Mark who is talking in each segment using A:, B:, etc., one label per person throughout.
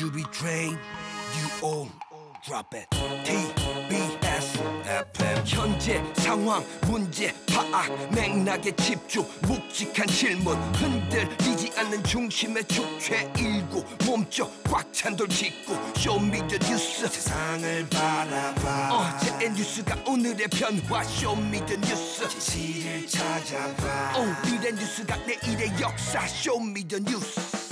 A: you be trained, you all drop it. TBS FM 현재 상황 문제 파악 맥락에 집중 묵직한 질문 흔들리지 않는 중심의 축제 일구 몸쪽 꽉 찬 돌 짚고 쇼미더 뉴스 세상을 바라봐 어제의 뉴스가 오늘의 변화 쇼미더 뉴스 진실을 찾아봐 오늘의 뉴스가 내일의 역사 쇼미더 뉴스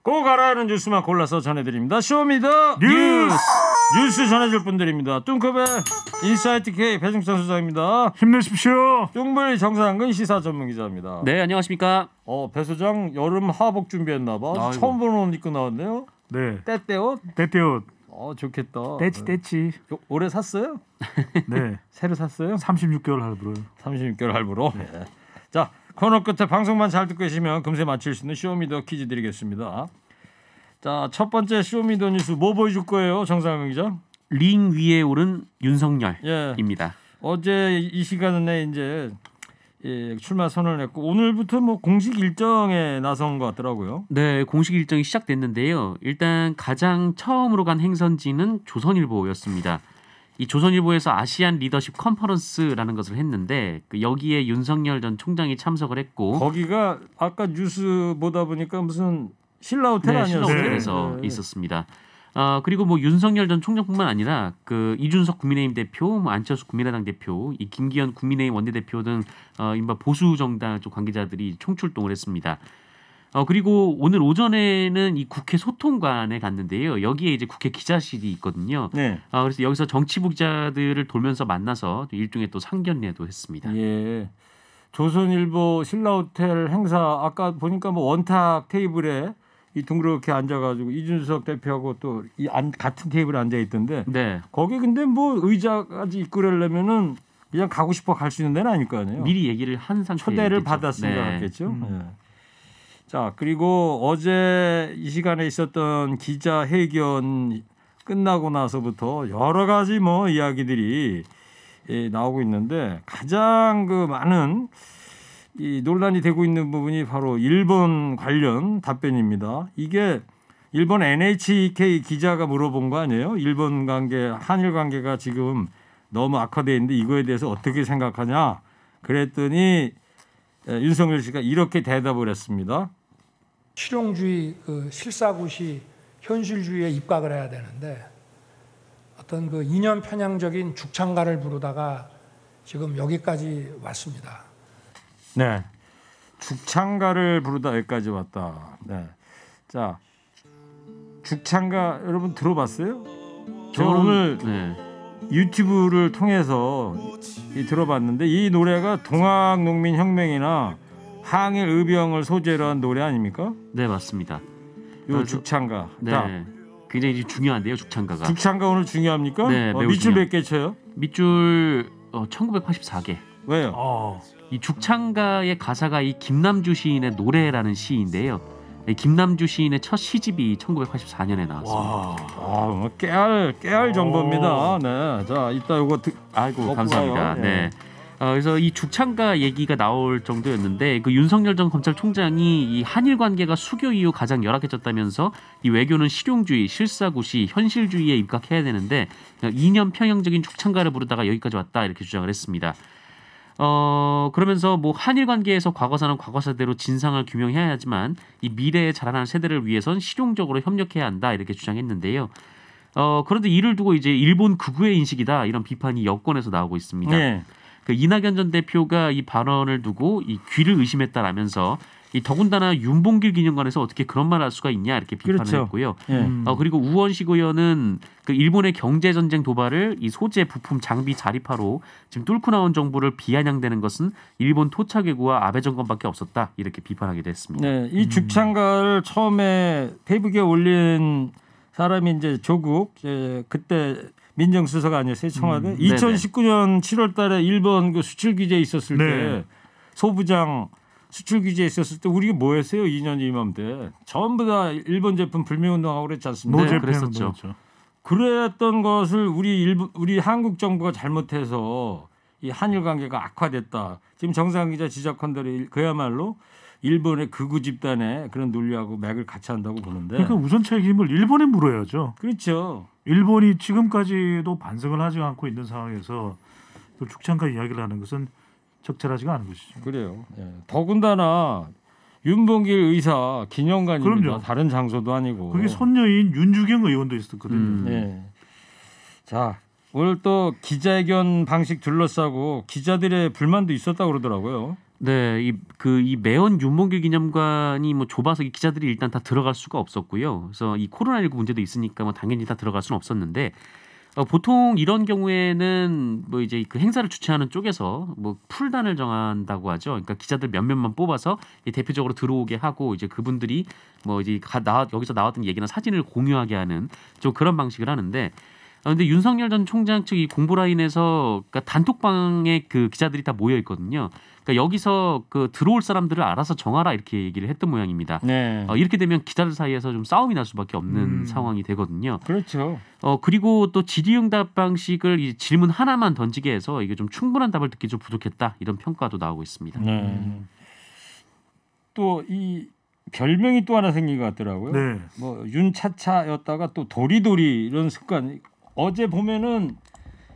B: 꼭 알아야 하는 뉴스만 골라서 전해드립니다. 쇼미더 뉴스 전해줄 분들입니다. 뚱커벨 인사이트 K 배종찬 소장입니다.
C: 힘내십시오.
B: 뚱블 정상근 시사 전문기자입니다.
D: 네, 안녕하십니까.
B: 배 소장 여름 하복 준비했나봐. 처음 보는 옷 입고 나왔네요.
C: 네.
B: 떼떼옷?
C: 떼떼옷.
B: 좋겠다.
C: 떼치.
B: 올해 샀어요?
C: 네.
B: 새로 샀어요?
C: 36개월 할부로요.
B: 36개월 할부로? 네. 자, 코너 끝에 방송만 잘 듣고 계시면 금세 맞힐 수 있는 쇼미더 퀴즈 드리겠습니다. 자, 첫 번째 쇼미더 뉴스 뭐 보여줄 거예요, 정상근 기자?
D: 링 위에 오른 윤석열입니다.
B: 예. 어제 이 시간에 이제 출마 선언을 했고 오늘부터 뭐 공식 일정에 나선 것 같더라고요.
D: 네, 공식 일정이 시작됐는데요. 일단 가장 처음으로 간 행선지는 조선일보였습니다. 이 조선일보에서 아시안 리더십 컨퍼런스라는 것을 했는데 여기에 윤석열 전 총장이 참석을 했고
B: 거기가 아까 뉴스 보다 보니까 무슨 신라 호텔 아니었어요?
D: 신라 호텔에서 있었습니다. 그리고 뭐 윤석열 전 총장뿐만 아니라 그 이준석 국민의힘 대표, 뭐 안철수 국민의당 대표, 이 김기현 국민의힘 원내대표 등 이른바 보수 정당 쪽 관계자들이 총출동을 했습니다. 그리고 오늘 오전에는 이 국회 소통관에 갔는데요. 여기에 이제 국회 기자실이 있거든요.
B: 네.
D: 그래서 여기서 정치부 기자들을 돌면서 만나서 일종의 또 상견례도 했습니다.
B: 예. 조선일보 신라호텔 행사 아까 보니까 뭐 원탁 테이블에 이 둥그렇게 앉아가지고 이준석 대표하고 또 이 같은 테이블에 앉아 있던데.
D: 네.
B: 거기 근데 뭐 의자까지 입구려면은 그냥 가고 싶어 갈 수 있는 데는 아닐 거 아니에요.
D: 미리 얘기를 한 상태.
B: 초대를 받았으니까 갔겠죠. 네. 자, 그리고 어제 이 시간에 있었던 기자회견 끝나고 나서부터 여러 가지 뭐 이야기들이 나오고 있는데 가장 그 많은 이 논란이 되고 있는 부분이 바로 일본 관련 답변입니다. 이게 일본 NHK 기자가 물어본 거 아니에요? 일본 관계, 한일 관계가 지금 너무 악화되어 있는데 이거에 대해서 어떻게 생각하냐? 그랬더니 윤석열 씨가 이렇게 대답을 했습니다.
E: 실용주의, 실사구시, 현실주의에 입각을 해야 되는데 어떤 그 이념 편향적인 죽창가를 부르다가 지금 여기까지 왔습니다.
B: 네, 죽창가를 부르다 여기까지 왔다. 네, 자, 죽창가 여러분 들어봤어요? 저 오늘 유튜브를 통해서 들어봤는데 이 노래가 동학농민혁명이나 항일 의병을 소재로 한 노래 아닙니까?
D: 네, 맞습니다.
B: 요 죽창가.
D: 네,
B: 자,
D: 굉장히 중요한데요, 죽창가가.
B: 죽창가 오늘 중요합니까?
D: 네, 매우
B: 밑줄 몇 개 쳐요?
D: 밑줄 1984개.
B: 왜요?
D: 이 죽창가의 가사가 이 김남주 시인의 노래라는 시인데요. 김남주 시인의 첫 시집이 1984년에 나왔습니다.
B: 와, 깨알 정보입니다. 네, 자, 이따 이거
D: 아이고 감사합니다. 네. 그래서 이 죽창가 얘기가 나올 정도였는데 그 윤석열 전 검찰총장이 이 한일 관계가 수교 이후 가장 열악해졌다면서 이 외교는 실용주의, 실사구시, 현실주의에 입각해야 되는데 이념 편향적인 죽창가를 부르다가 여기까지 왔다 이렇게 주장을 했습니다. 그러면서 뭐 한일 관계에서 과거사는 과거사대로 진상을 규명해야 하지만 이 미래에 자라나는 세대를 위해선 실용적으로 협력해야 한다 이렇게 주장했는데요. 그런데 이를 두고 이제 일본 극우의 인식이다 이런 비판이 여권에서 나오고 있습니다.
B: 네.
D: 그 이낙연 전 대표가 이 발언을 두고 이 귀를 의심했다라면서 이 더군다나 윤봉길 기념관에서 어떻게 그런 말을 할 수가 있냐 이렇게 비판을
B: 그렇죠.
D: 했고요.
B: 예.
D: 그리고 우원식 의원은 그 일본의 경제 전쟁 도발을 이 소재, 부품, 장비 자립화로 지금 뚫고 나온 정부를 비아냥대는 것은 일본 토착외구와 아베 정권밖에 없었다 이렇게 비판하기도 했습니다.
B: 네, 이 죽창가를 처음에 페이북에 올린 사람이 이제 조국 그때 민정수석 아니었어요, 청와대. 2019년 7월달에 일본 그 수출 규제 있었을 때 소부장 수출 규제 있었을 때 우리가 뭐했어요? 2년 이맘때 전부 다 일본 제품 불매운동하고 그랬지 않습니까?
D: 네, 그랬었죠.
B: 그랬던 것을 우리 한국 정부가 잘못해서 이 한일 관계가 악화됐다. 지금 정상 기자 지적한 대로 그야말로 일본의 극우 집단의 그런 논리하고 맥을 같이 한다고 보는데.
C: 그러니까 우선 책임을 일본에 물어야죠.
B: 그렇죠.
C: 일본이 지금까지도 반성을 하지 않고 있는 상황에서 또 죽창가 이야기를 하는 것은 적절하지가 않은 것이죠.
B: 그래요. 예. 더군다나 윤봉길 의사 기념관입니다.
C: 그럼요.
B: 다른 장소도 아니고.
C: 그게 손녀인 윤주경 의원도 있었거든요.
B: 예. 자, 오늘 또 기자회견 방식 둘러싸고 기자들의 불만도 있었다고 그러더라고요.
D: 네, 이 매원 윤봉길 기념관이 뭐 좁아서 이 기자들이 일단 다 들어갈 수가 없었고요. 그래서 이 코로나19 문제도 있으니까 뭐 당연히 다 들어갈 수는 없었는데 보통 이런 경우에는 뭐 이제 그 행사를 주최하는 쪽에서 뭐 풀단을 정한다고 하죠. 그러니까 기자들 몇몇만 뽑아서 대표적으로 들어오게 하고 이제 그분들이 뭐 이제 여기서 나왔던 얘기나 사진을 공유하게 하는 좀 그런 방식을 하는데. 근데 윤석열 전 총장 측 이 공보라인에서 그러니까 단톡방에 그 기자들이 다 모여 있거든요. 그러니까 여기서 그 들어올 사람들을 알아서 정하라 이렇게 얘기를 했던 모양입니다.
B: 네.
D: 이렇게 되면 기자들 사이에서 좀 싸움이 날 수밖에 없는 상황이 되거든요.
B: 그렇죠.
D: 그리고 또 질의응답 방식을 이 질문 하나만 던지게 해서 이게 좀 충분한 답을 듣기 좀 부족했다 이런 평가도 나오고 있습니다.
B: 네. 또 이 별명이 또 하나 생긴 것 같더라고요.
C: 네.
B: 뭐 윤차차였다가 또 도리도리 이런 습관. 어제 보면은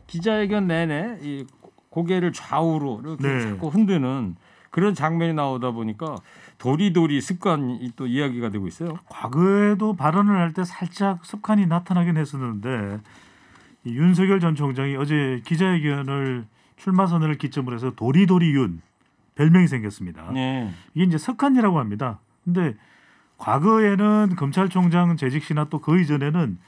B: 기자회견 내내 이 고개를 좌우로 이렇게
C: 네.
B: 자꾸 흔드는 그런 장면이 나오다 보니까 도리도리 습관이 또 이야기가 되고 있어요.
C: 과거에도 발언을 할 때 살짝 습관이 나타나긴 했었는데 이 윤석열 전 총장이 어제 기자회견을 출마 선언을 기점으로 해서 도리도리윤 별명이 생겼습니다.
B: 네.
C: 이게 이제 석한이라고 합니다. 근데 과거에는 검찰총장 재직 시나 또 그 이전에는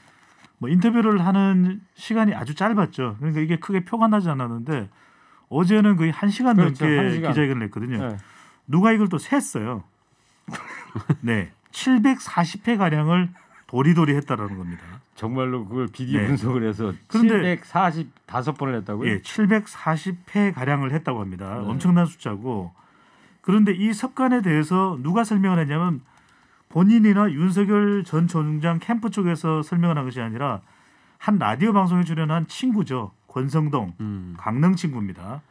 C: 뭐 인터뷰를 하는 시간이 아주 짧았죠. 그러니까 이게 크게 표가 나지 않았는데 어제는 거의 1시간
B: 그렇죠,
C: 넘게
B: 1시간.
C: 기자회견을 했거든요.
B: 네.
C: 누가 이걸 또 셌어요. 네, 740회 가량을 도리도리 했다라는 겁니다.
B: 정말로 그걸 비디오
C: 네.
B: 분석을 해서
C: 그런데
B: 745번을 했다고요?
C: 예, 740회 가량을 했다고 합니다.
B: 네.
C: 엄청난 숫자고. 그런데 이 습관에 대해서 누가 설명을 했냐면 본인이나 윤석열 전 총장 캠프 쪽에서 설명을 한 것이 아니라 한 라디오 방송에 출연한 친구죠. 권성동, 강릉 친구입니다.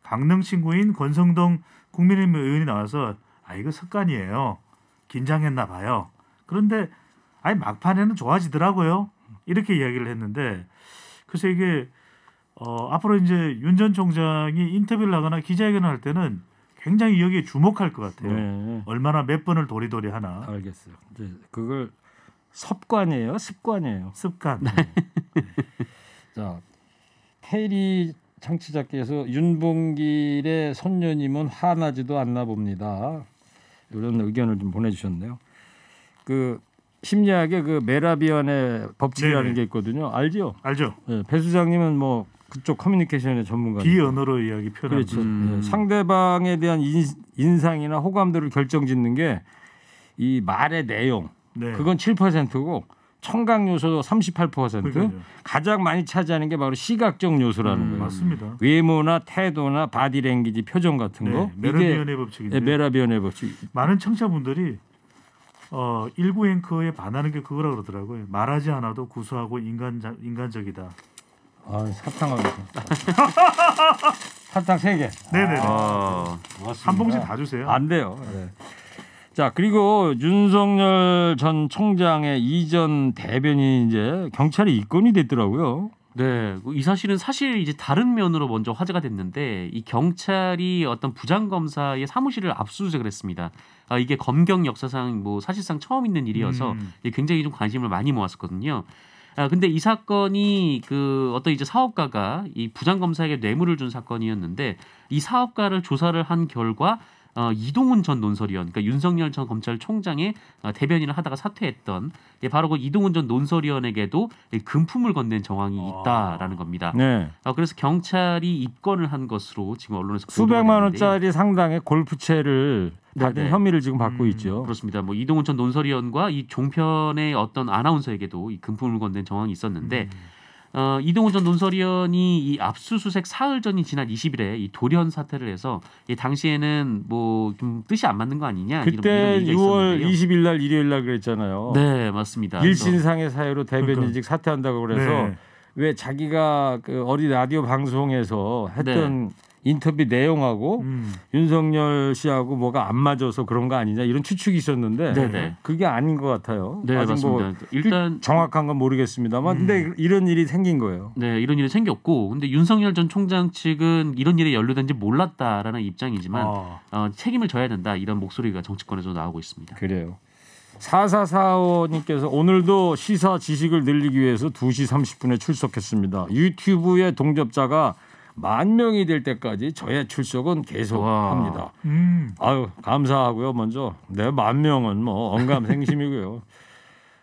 C: 강릉 친구인 권성동 국민의힘 의원이 나와서 이거 습관이에요. 긴장했나 봐요. 그런데 막판에는 좋아지더라고요. 이렇게 이야기를 했는데 그래서 이게 앞으로 이제 윤 전 총장이 인터뷰를 하거나 기자회견을 할 때는 굉장히 여기에 주목할 것 같아요.
B: 네.
C: 얼마나 몇 번을 도리도리 하나.
B: 알겠어요. 이제 그걸 습관이에요, 습관이에요.
C: 습관.
B: 자, 테리 청취자께서 윤봉길의 손녀님은 화나지도 않나 봅니다. 이런 의견을 좀 보내주셨네요. 그 심리학의 그 메라비안의 법칙이라는
C: 네네.
B: 게 있거든요. 알죠?
C: 알죠?
B: 네, 배 수장님은 뭐 그쪽 커뮤니케이션의 전문가.
C: 비언어로 이야기 표현하는
B: 그렇죠. 네, 상대방에 대한 인상이나 호감도를 결정짓는 게 이 말의 내용.
C: 네.
B: 그건 7%고 청각 요소 38%.
C: 그러니까요.
B: 가장 많이 차지하는 게 바로 시각적 요소라는 거예요.
C: 맞습니다.
B: 외모나 태도나 바디랭귀지 표정 같은 거.
C: 메라비언의 법칙인데
B: 메라비언의 법칙.
C: 많은 청취자분들이 일부 앵커에 반하는 게 그거라 그러더라고요. 말하지 않아도 구수하고 인간적이다.
B: 사탕하고 사탕 3개.
C: 네네.
B: 고맙습니다.
C: 한 봉지 다 주세요.
B: 안 돼요. 네. 자, 그리고 윤석열 전 총장의 이전 대변인이 이제 경찰에 입건이 됐더라고요.
D: 네, 이 사실은 이제 다른 면으로 먼저 화제가 됐는데 이 경찰이 어떤 부장검사의 사무실을 압수수색을 했습니다. 이게 검경 역사상 뭐 사실상 처음 있는 일이어서 굉장히 좀 관심을 많이 모았었거든요. 근데 이 사건이 그 어떤 이제 사업가가 이 부장검사에게 뇌물을 준 사건이었는데 이 사업가를 조사를 한 결과 이동훈 전 논설위원, 그러니까 윤석열 전 검찰총장의 대변인을 하다가 사퇴했던 바로 그 이동훈 전 논설위원에게도 금품을 건넨 정황이 있다라는 겁니다.
B: 네.
D: 그래서 경찰이 입건을 한 것으로 지금 언론에서
B: 수백만 원짜리 상당의 골프채를 받은
D: 네네.
B: 혐의를 지금 받고 있죠.
D: 그렇습니다. 뭐 이동훈 전 논설위원과 이 종편의 어떤 아나운서에게도 이 금품을 건넨 정황이 있었는데 이동훈 전 논설위원이 이 압수수색 사흘 전인 지난 20일에 이 돌연 사퇴를 해서 이 당시에는 뭐 좀 뜻이 안 맞는 거 아니냐
B: 그때
D: 이런 얘기가
B: 6월
D: 있었는데요.
B: 20일 날 일요일 날 그랬잖아요.
D: 네, 맞습니다.
B: 일신상의 사유로 대변인직 사퇴한다고 그래서
C: 네.
B: 왜 자기가 그 어디 라디오 방송에서 했던 인터뷰 내용하고 윤석열 씨하고 뭐가 안 맞아서 그런 거 아니냐 이런 추측이 있었는데
D: 네네.
B: 그게 아닌 것 같아요.
D: 네,
B: 아직
D: 맞습니다.
B: 뭐
D: 일단
B: 정확한 건 모르겠습니다만 근데 이런 일이 생긴 거예요.
D: 네, 이런 일이 생겼고 근데 윤석열 전 총장 측은 이런 일에 연루된지 몰랐다라는 입장이지만 책임을 져야 된다 이런 목소리가 정치권에서 나오고 있습니다.
B: 그래요. 4445님께서 오늘도 시사 지식을 늘리기 위해서 2시 30분에 출석했습니다. 유튜브의 동접자가 10,000명이 될 때까지 저의 출석은 계속합니다. 아유 감사하고요. 먼저 내 10,000명은 뭐 언감생심이고요.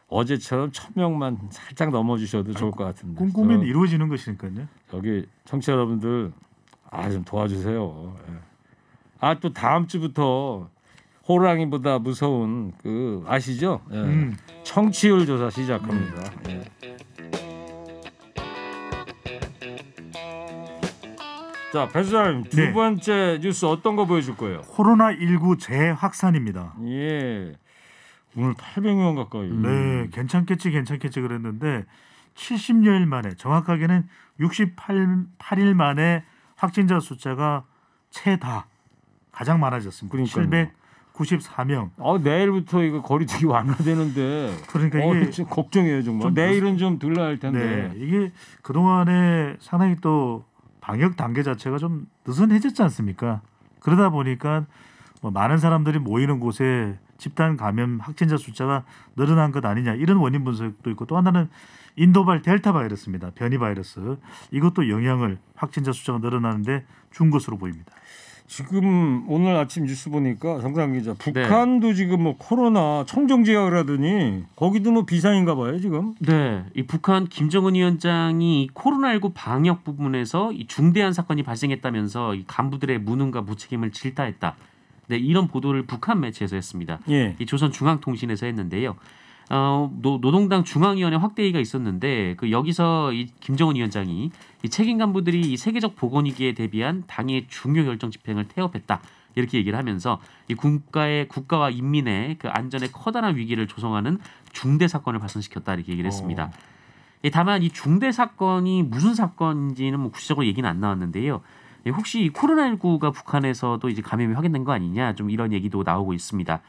B: 어제처럼 1,000명만 살짝 넘어주셔도 좋을 것 같은데.
C: 꿈꾸면 이루어지는 것이니까요.
B: 여기 청취자 여러분들 좀 도와주세요. 또 다음 주부터 호랑이보다 무서운 그 아시죠? 청취율 조사 시작합니다. 자, 배 소장님 두 번째 뉴스 어떤 거 보여줄 거예요?
C: 코로나19 재확산입니다.
B: 예, 오늘 800명 가까이.
C: 네, 괜찮겠지 그랬는데 70여일 만에 정확하게는 68일 만에 확진자 숫자가 최다 가장 많아졌습니다. 794명.
B: 내일부터 이거 거리두기 완화되는데.
C: 그러니까 이게
B: 지금 걱정이에요 정말. 내일은 좀 덜 나을 텐데.
C: 네, 이게 그 동안에 상당히 또 방역 단계 자체가 좀 느슨해졌지 않습니까? 그러다 보니까 뭐 많은 사람들이 모이는 곳에 집단 감염 확진자 숫자가 늘어난 것 아니냐 이런 원인 분석도 있고 또 하나는 인도발 델타 바이러스입니다. 변이 바이러스 이것도 영향을 확진자 숫자가 늘어나는데 준 것으로 보입니다.
B: 지금 오늘 아침 뉴스 보니까 정상 기자 북한도 지금 뭐 코로나 청정지역을 하더니 거기도 뭐 비상인가 봐요 지금.
D: 네, 이 북한 김정은 위원장이 코로나19 방역 부분에서 이 중대한 사건이 발생했다면서 이 간부들의 무능과 무책임을 질타했다. 네, 이런 보도를 북한 매체에서 했습니다. 이 조선중앙통신에서 했는데요. 노동당 중앙위원회 확대회의가 있었는데 여기서 이 김정은 위원장이 이 책임 간부들이 이 세계적 보건위기에 대비한 당의 중요 결정 집행을 태업했다 이렇게 얘기를 하면서 이 국가와 인민의 그 안전에 커다란 위기를 조성하는 중대 사건을 발생시켰다 이렇게 얘기를 했습니다. 다만 이 중대 사건이 무슨 사건인지는 뭐 구체적으로 얘기는 안 나왔는데요. 혹시 이 코로나19가 북한에서도 이제 감염이 확인된 거 아니냐 좀 이런 얘기도 나오고 있습니다.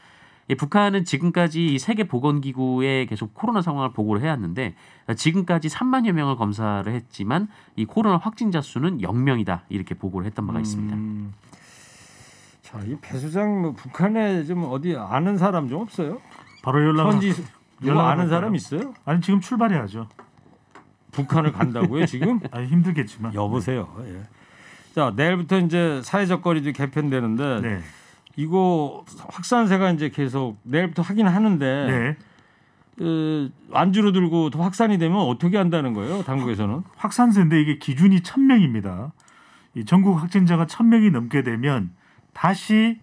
D: 북한은 지금까지 이 세계보건기구에 계속 코로나 상황을 보고를 해왔는데 지금까지 30,000여 명을 검사를 했지만 이 코로나 확진자 수는 0명이다 이렇게 보고를 했던 바가 있습니다.
B: 자, 이 배 소장 뭐 북한에 좀 어디 아는 사람 좀 없어요?
C: 바로 연락
B: 아는 사람 있어요?
C: 아니 지금 출발해야죠.
B: 북한을 간다고요 지금?
C: 아니 힘들겠지만.
B: 여보세요. 예. 자 내일부터 이제 사회적 거리도 개편되는데. 이거 확산세가 이제 계속 내일부터 하긴 하는데 안 줄어들고 더 확산이 되면 어떻게 한다는 거예요? 당국에서는
C: 확산세인데 이게 기준이 1,000명입니다. 이 전국 확진자가 1,000명이 넘게 되면 다시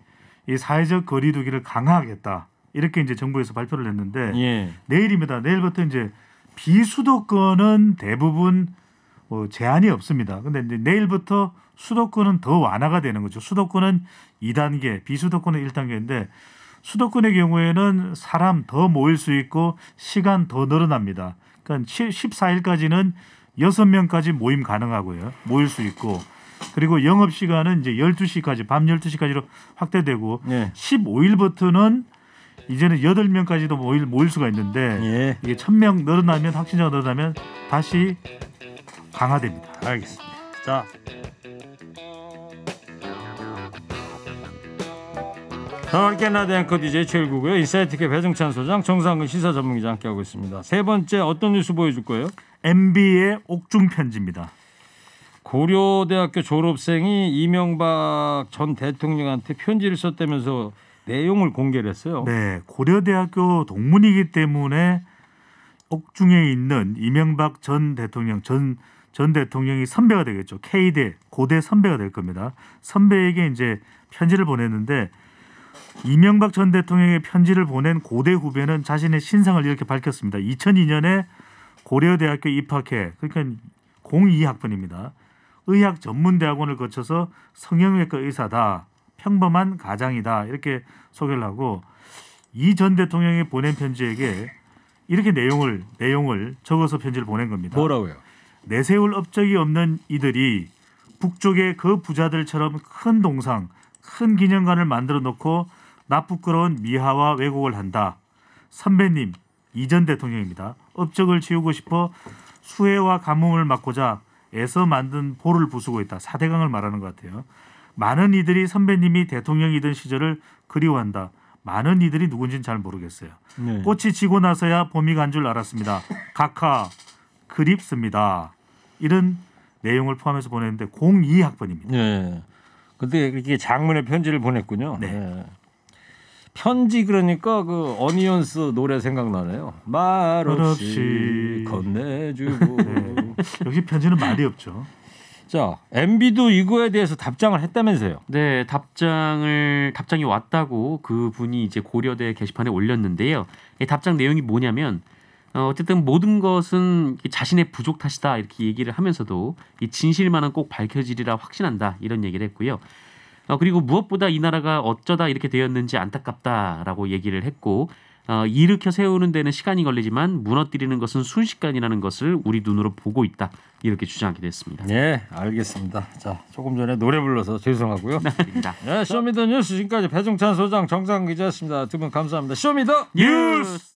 C: 이 사회적 거리두기를 강화하겠다 이렇게 이제 정부에서 발표를 했는데 내일입니다. 내일부터 이제 비수도권은 대부분 제한이 없습니다. 근데 이제 내일부터 수도권은 더 완화가 되는 거죠. 수도권은 2단계, 비수도권은 1단계인데 수도권의 경우에는 사람 더 모일 수 있고 시간 더 늘어납니다. 그러니까 14일까지는 6명까지 모임 가능하고요. 모일 수 있고 그리고 영업 시간은 이제 12시까지 밤 12시까지로 확대되고 15일부터는 이제는 8명까지도 모일 수가 있는데 이게 1,000명 늘어나면 확진자가 늘어나면 다시 강화됩니다.
B: 알겠습니다. 자. 더멀게나드 앵커 DJ 최일구고요. 인사이트K 배정찬 소장, 정상근 시사전문기자 함께하고 있습니다. 세 번째 어떤 뉴스 보여줄 거예요?
C: MB의 옥중 편지입니다.
B: 고려대학교 졸업생이 이명박 전 대통령한테 편지를 썼다면서 내용을 공개를 했어요.
C: 네, 고려대학교 동문이기 때문에 옥중에 있는 이명박 전 대통령 전 대통령이 선배가 되겠죠. K대 고대 선배가 될 겁니다. 선배에게 이제 편지를 보냈는데 이명박 전 대통령의 편지를 보낸 고대 후배는 자신의 신상을 이렇게 밝혔습니다. 2002년에 고려대학교 입학해 그러니까 02학번입니다. 의학 전문대학원을 거쳐서 성형외과 의사다. 평범한 가장이다. 이렇게 소개를 하고 이 전 대통령이 보낸 편지에게 이렇게 내용을 적어서 편지를 보낸 겁니다.
B: 뭐라고요?
C: 내세울 업적이 없는 이들이 북쪽의 그 부자들처럼 큰 동상, 큰 기념관을 만들어 놓고 나 부끄러운 미화와 왜곡을 한다. 선배님 이전 대통령입니다. 업적을 지우고 싶어 수해와 가뭄을 막고자 애써 만든 볼을 부수고 있다. 4대강을 말하는 것 같아요. 많은 이들이 선배님이 대통령이던 시절을 그리워한다. 많은 이들이 누군지는 잘 모르겠어요.
B: 네.
C: 꽃이 지고 나서야 봄이 간 줄 알았습니다. 각하 그립습니다. 이런 내용을 포함해서 보냈는데 02학번입니다.
B: 네. 근데 이렇게 장문의 편지를 보냈군요.
C: 네.
B: 네. 편지 그러니까 그 어니언스 노래 생각나네요. 말 없이 건네주고.
C: 네. 역시 편지는 말이 없죠.
B: 자, MB도 이거에 대해서 답장을 했다면서요?
D: 네, 답장이 왔다고 그 분이 이제 고려대 게시판에 올렸는데요. 이 답장 내용이 뭐냐면 어쨌든 모든 것은 자신의 부족 탓이다 이렇게 얘기를 하면서도 이 진실만은 꼭 밝혀지리라 확신한다 이런 얘기를 했고요. 그리고 무엇보다 이 나라가 어쩌다 이렇게 되었는지 안타깝다라고 얘기를 했고 일으켜 세우는 데는 시간이 걸리지만 무너뜨리는 것은 순식간이라는 것을 우리 눈으로 보고 있다 이렇게 주장하게 됐습니다.
B: 네, 알겠습니다. 자, 조금 전에 노래 불러서 죄송하고요. 네, 쇼미더뉴스 지금까지 배종찬 소장, 정상 기자였습니다. 두 분 감사합니다. 쇼미더
D: 뉴스.